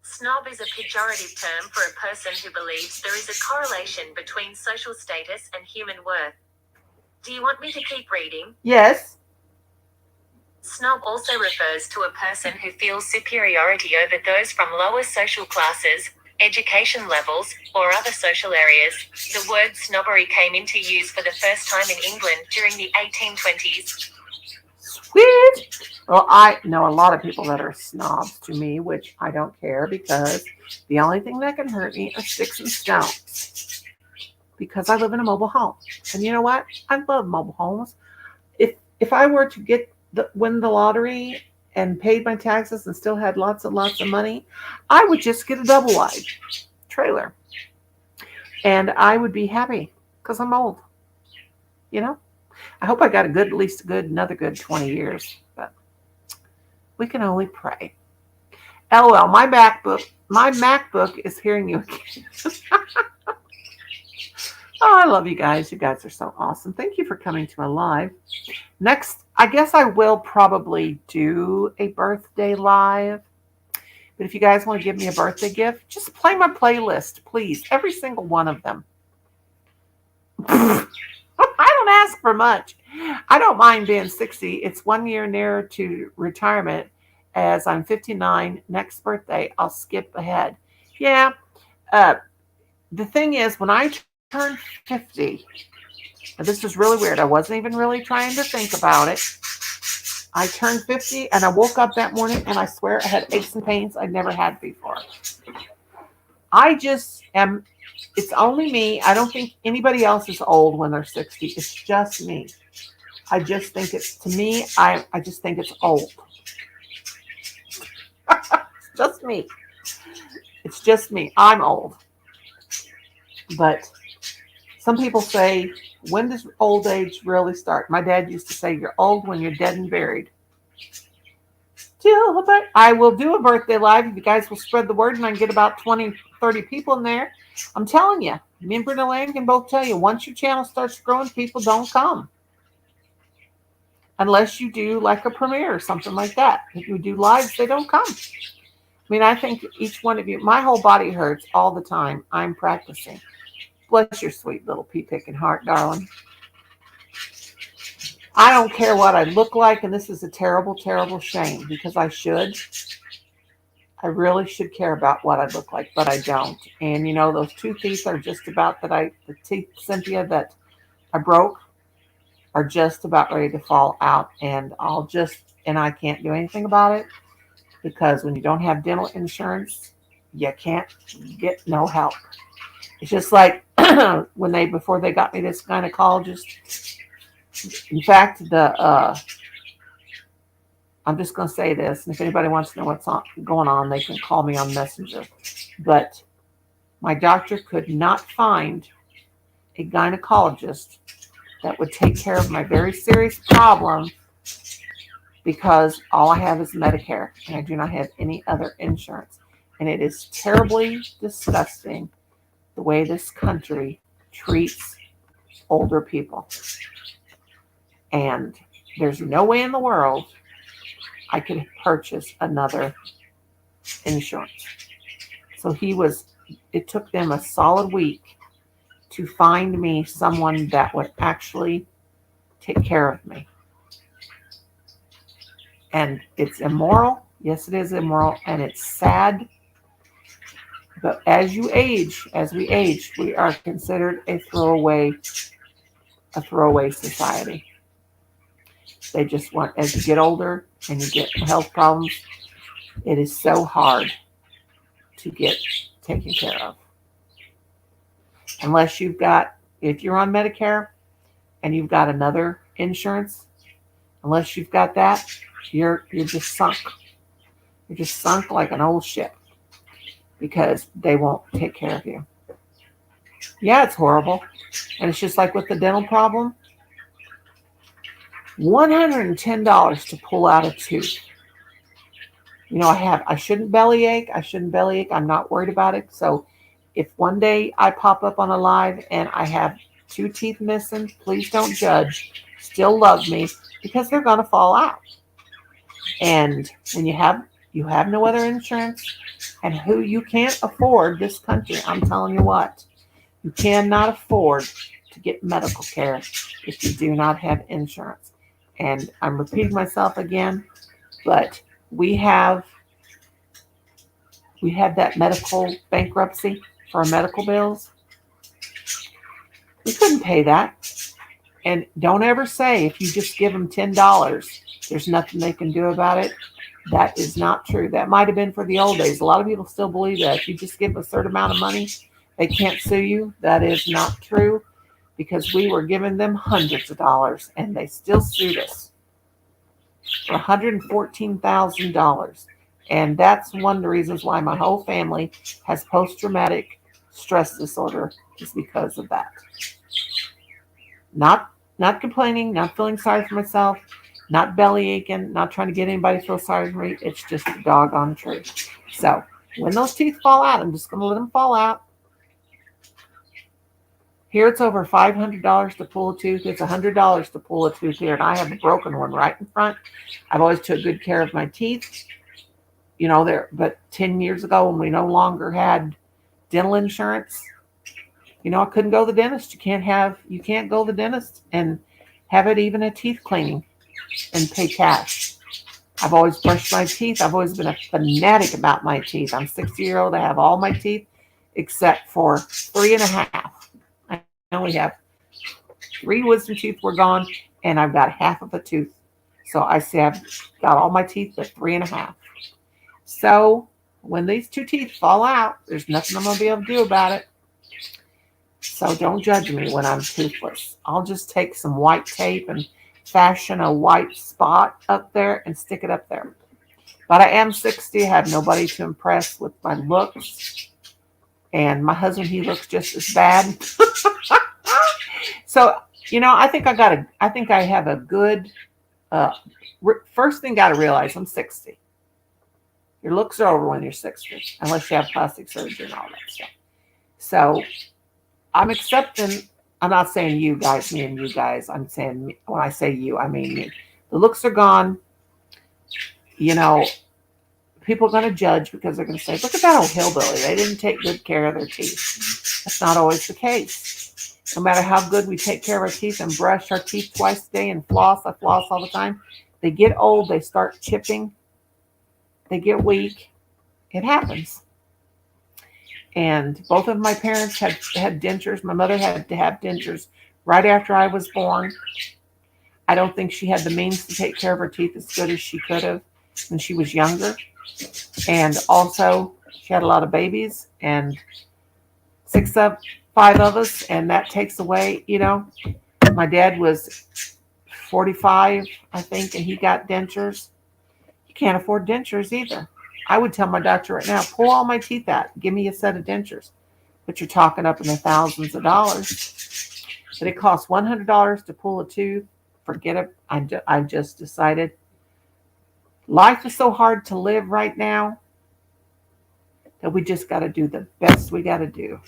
Snob is a pejorative term for a person who believes there is a correlation between social status and human worth. Do you want me to keep reading? Yes. Snob also refers to a person who feels superiority over those from lower social classes, education levels, or other social areas. The word snobbery came into use for the first time in England during the 1820s. Sweet. Well, I know a lot of people that are snobs to me, which I don't care because the only thing that can hurt me are sticks and stones. Because I live in a mobile home. And you know what? I love mobile homes. If I were to win the lottery and paid my taxes and still had lots and lots of money, I would just get a double wide trailer. And I would be happy because I'm old. You know? I hope I got another good 20 years. But we can only pray. LOL, my MacBook is hearing you again. Oh, I love you guys. You guys are so awesome. Thank you for coming to my live. Next, I guess I will probably do a birthday live. But if you guys want to give me a birthday gift, just play my playlist, please. Every single one of them. I don't ask for much. I don't mind being 60. It's 1 year nearer to retirement as I'm 59. Next birthday, I'll skip ahead. Yeah. The thing is, when I turned 50, this is really weird. I wasn't even really trying to think about it. I turned 50 and I woke up that morning and I swear I had aches and pains I'd never had before. I just am, it's only me. I don't think anybody else is old when they're 60. It's just me. I just think it's, to me, I just think it's old. It's just me. It's just me. I'm old. But some people say, when does old age really start? My dad used to say, you're old when you're dead and buried. I will do a birthday live if you guys will spread the word and I can get about 20, 30 people in there. I'm telling you, me and Brenda Land can both tell you, once your channel starts growing, people don't come. Unless you do like a premiere or something like that. If you do lives, they don't come. I mean, I think each one of you, my whole body hurts all the time. I'm practicing. Bless your sweet little pea-picking heart, darling. I don't care what I look like, and this is a terrible, terrible shame because I should. I really should care about what I look like, but I don't. And, you know, those 2 teeth are just about the teeth, Cynthia, that I broke are just about ready to fall out. And I can't do anything about it because when you don't have dental insurance, you can't get no help. It's just like before they got me this gynecologist. In fact, I'm just going to say this, and if anybody wants to know what's going on, they can call me on Messenger. But my doctor could not find a gynecologist that would take care of my very serious problem because all I have is Medicare, and I do not have any other insurance. And it is terribly disgusting the way this country treats older people. And there's no way in the world I could purchase another insurance. So it took them a solid week to find me someone that would actually take care of me. And it's immoral. Yes, it is immoral. And it's sad. But as we age, we are considered a throwaway society. They just want, as you get older and you get health problems, it is so hard to get taken care of. Unless you've got, if you're on Medicare and you've got another insurance, unless you've got that, you're just sunk. You're just sunk like an old ship because they won't take care of you. Yeah, it's horrible. And it's just like with the dental problem. $110 to pull out a tooth. You know, I shouldn't bellyache. I'm not worried about it. So if one day I pop up on a live and I have 2 teeth missing, please don't judge. Still love me because they're going to fall out. And when you have no other insurance and who you can't afford this country, I'm telling you what, you cannot afford to get medical care if you do not have insurance. And I'm repeating myself again, but we have that medical bankruptcy for our medical bills. We couldn't pay that. And don't ever say if you just give them $10, there's nothing they can do about it. That is not true. That might have been for the old days. A lot of people still believe that if you just give a certain amount of money, they can't sue you. That is not true because we were giving them hundreds of dollars and they still sued us for $114,000. And that's one of the reasons why my whole family has post-traumatic stress disorder is because of that. Not complaining, not feeling sorry for myself, not belly aching, not trying to get anybody to feel sorry for me. It's just the doggone truth. So when those teeth fall out, I'm just going to let them fall out. Here it's over $500 to pull a tooth. It's $100 to pull a tooth here. And I have a broken one right in front. I've always took good care of my teeth. You know, but 10 years ago when we no longer had dental insurance, you know, I couldn't go to the dentist. You can't go to the dentist and have it even a teeth cleaning and pay cash. I've always brushed my teeth. I've always been a fanatic about my teeth. I'm 60-year-old. I have all my teeth except for 3.5. I only have 3 wisdom teeth were gone, and I've got half of a tooth. So I say I've got all my teeth but 3.5. So when these 2 teeth fall out, there's nothing I'm going to be able to do about it. So don't judge me when I'm toothless. I'll just take some white tape and fashion a white spot up there and stick it up there. But I am 60. I have nobody to impress with my looks. And my husband, he looks just as bad. So, you know, I think I have a good, first thing got to realize I'm 60. Your looks are over when you're 60, unless you have plastic surgery and all that stuff. So I'm accepting, I'm not saying you guys, me and you guys. I'm saying, when I say you, I mean me. The looks are gone. You know, people are going to judge because they're going to say, look at that old hillbilly. They didn't take good care of their teeth. That's not always the case. No matter how good we take care of our teeth and brush our teeth twice a day and floss, I floss all the time. They get old, they start chipping. They get weak. It happens. And both of my parents had dentures. My mother had to have dentures right after I was born. I don't think she had the means to take care of her teeth as good as she could have when she was younger. And also, she had a lot of babies and 5 of us, and that takes away, you know. My dad was 45, I think, and he got dentures. You can't afford dentures either. I would tell my doctor right now, pull all my teeth out. Give me a set of dentures. But you're talking up in the thousands of dollars. But it costs $100 to pull a tooth. Forget it. I just decided life is so hard to live right now that we just got to do the best we got to do.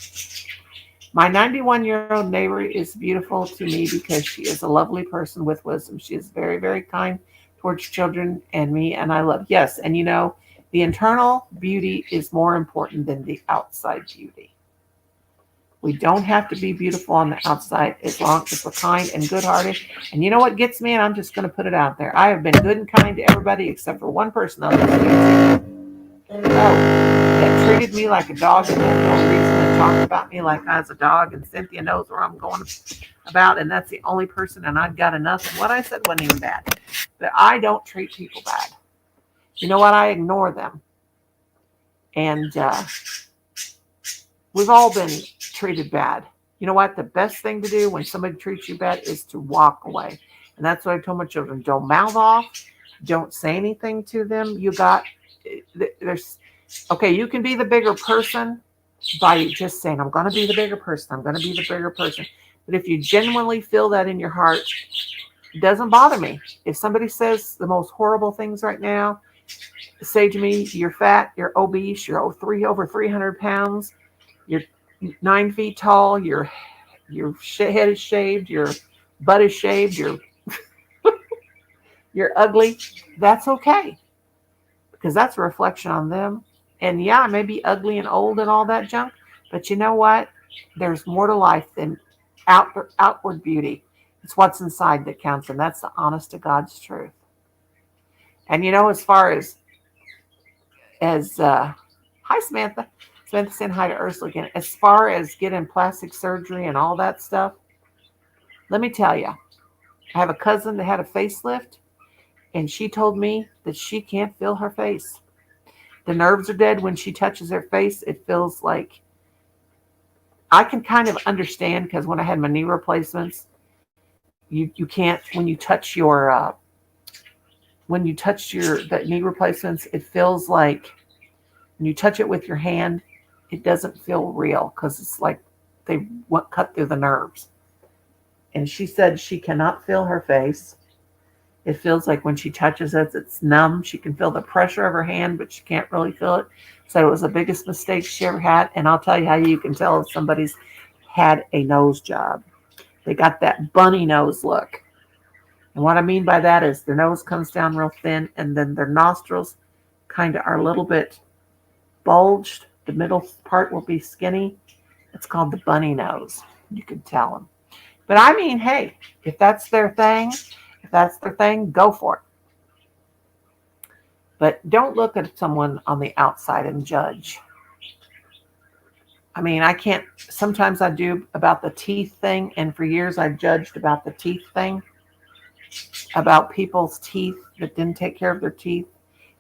My 91-year-old neighbor is beautiful to me because she is a lovely person with wisdom. She is very, very kind towards children and me, and I love. Yes, and you know, the internal beauty is more important than the outside beauty. We don't have to be beautiful on the outside as long as we're kind and good-hearted. And you know what gets me? And I'm just going to put it out there. I have been good and kind to everybody except for one person on this YouTube. That treated me like a dog and had no reason to talk about me like I was a dog, and Cynthia knows where I'm going about, and that's the only person, and I've got enough. And what I said wasn't even bad. But I don't treat people bad. You know what? I ignore them. And we've all been treated bad. You know what? The best thing to do when somebody treats you bad is to walk away. And that's what I told my children. Don't mouth off. Don't say anything to them. Okay, you can be the bigger person by just saying, I'm going to be the bigger person. I'm going to be the bigger person. But if you genuinely feel that in your heart, it doesn't bother me. If somebody says the most horrible things right now, say to me, you're fat, you're obese, you're over 300 pounds, you're 9 feet tall, your head is shaved, your butt is shaved, you're ugly, that's okay. Because that's a reflection on them. And yeah, I may be ugly and old and all that junk, but you know what? There's more to life than outward beauty. It's what's inside that counts, and that's the honest to God's truth. And you know, as far as hi Samantha. Samantha saying hi to Ursula again. As far as getting plastic surgery and all that stuff, let me tell you, I have a cousin that had a facelift, and she told me that she can't feel her face. The nerves are dead when she touches her face. It feels like, I can kind of understand, because when I had my knee replacements, you can't, when you touch the knee replacements, it feels like when you touch it with your hand, it doesn't feel real, because it's like they cut through the nerves. And she said she cannot feel her face. It feels like when she touches it, it's numb. She can feel the pressure of her hand, but she can't really feel it. So it was the biggest mistake she ever had. And I'll tell you how you can tell if somebody's had a nose job. They got that bunny nose look. And what I mean by that is their nose comes down real thin, and then their nostrils kind of are a little bit bulged. The middle part will be skinny. It's called the bunny nose. You can tell them. But I mean, hey, if that's their thing, go for it. But don't look at someone on the outside and judge. I mean, sometimes I do about the teeth thing, and for years I've judged about the teeth thing, about people's teeth that didn't take care of their teeth.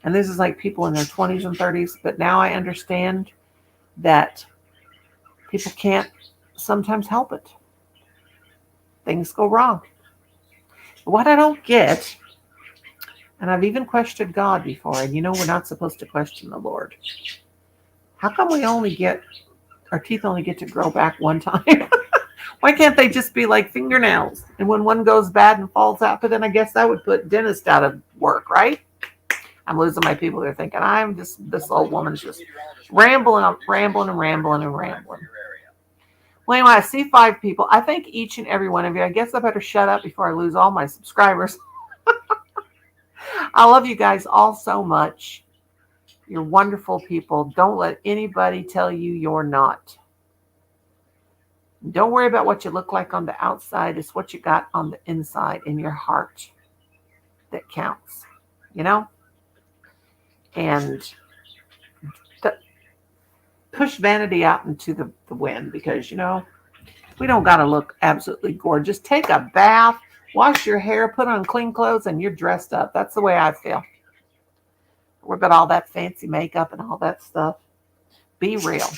And this is like people in their 20s and 30s, but now I understand that people can't sometimes help it. Things go wrong. What I don't get, and I've even questioned God before, and you know we're not supposed to question the Lord. How come our teeth only get to grow back one time? Why can't they just be like fingernails? And when one goes bad and falls out, but then I guess that would put dentists out of work, right? I'm losing my people. They're thinking this old woman's just rambling. Well, anyway, I see 5 people. I thank each and every one of you. I guess I better shut up before I lose all my subscribers. I love you guys all so much. You're wonderful people. Don't let anybody tell you you're not. Don't worry about what you look like on the outside. It's what you got on the inside in your heart that counts, you know? And push vanity out into the wind, because, you know, we don't got to look absolutely gorgeous. Take a bath, wash your hair, put on clean clothes, and you're dressed up. That's the way I feel. We've got all that fancy makeup and all that stuff. Be real.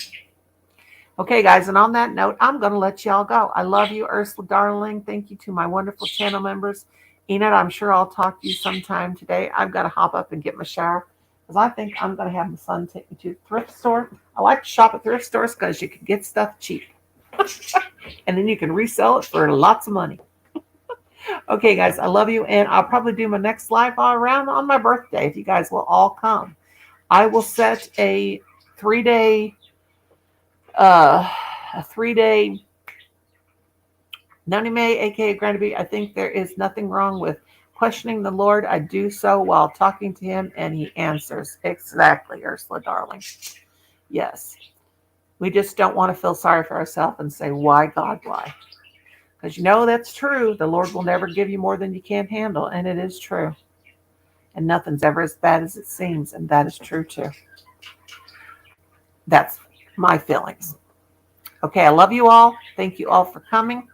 Okay, guys, and on that note, I'm going to let y'all go. I love you, Ursula, darling. Thank you to my wonderful channel members. Enid, I'm sure I'll talk to you sometime today. I've got to hop up and get my shower, because I think I'm going to have my son take me to the thrift store. I like to shop at thrift stores because you can get stuff cheap. And then you can resell it for lots of money. Okay, guys, I love you. And I'll probably do my next live around on my birthday if you guys will all come. I will set a 3-day Noni May, aka Granny B. I think there is nothing wrong with questioning the Lord. I do so while talking to him, and he answers. Exactly, Ursula, darling. Yes. We just don't want to feel sorry for ourselves and say, why, God, why? Because you know that's true. The Lord will never give you more than you can't handle, and it is true. And nothing's ever as bad as it seems, and that is true too. That's my feelings. Okay, I love you all. Thank you all for coming.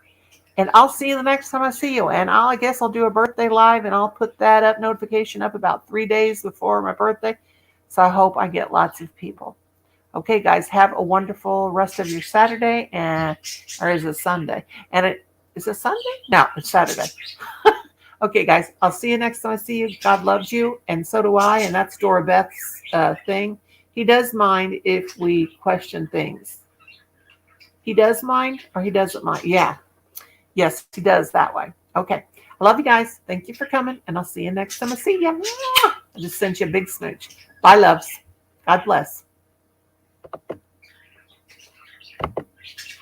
And I'll see you the next time I see you. And I guess I'll do a birthday live and I'll put that up notification up about 3 days before my birthday. So I hope I get lots of people. Okay, guys, have a wonderful rest of your Saturday or is it Sunday? And is it Sunday? No, it's Saturday. Okay, guys, I'll see you next time I see you. God loves you, and so do I. And that's Dora Beth's thing. He does mind if we question things. He does mind or he doesn't mind? Yeah. Yes, he does that way. Okay. I love you guys. Thank you for coming, and I'll see you next time I see you. I just sent you a big smooch. Bye, loves. God bless.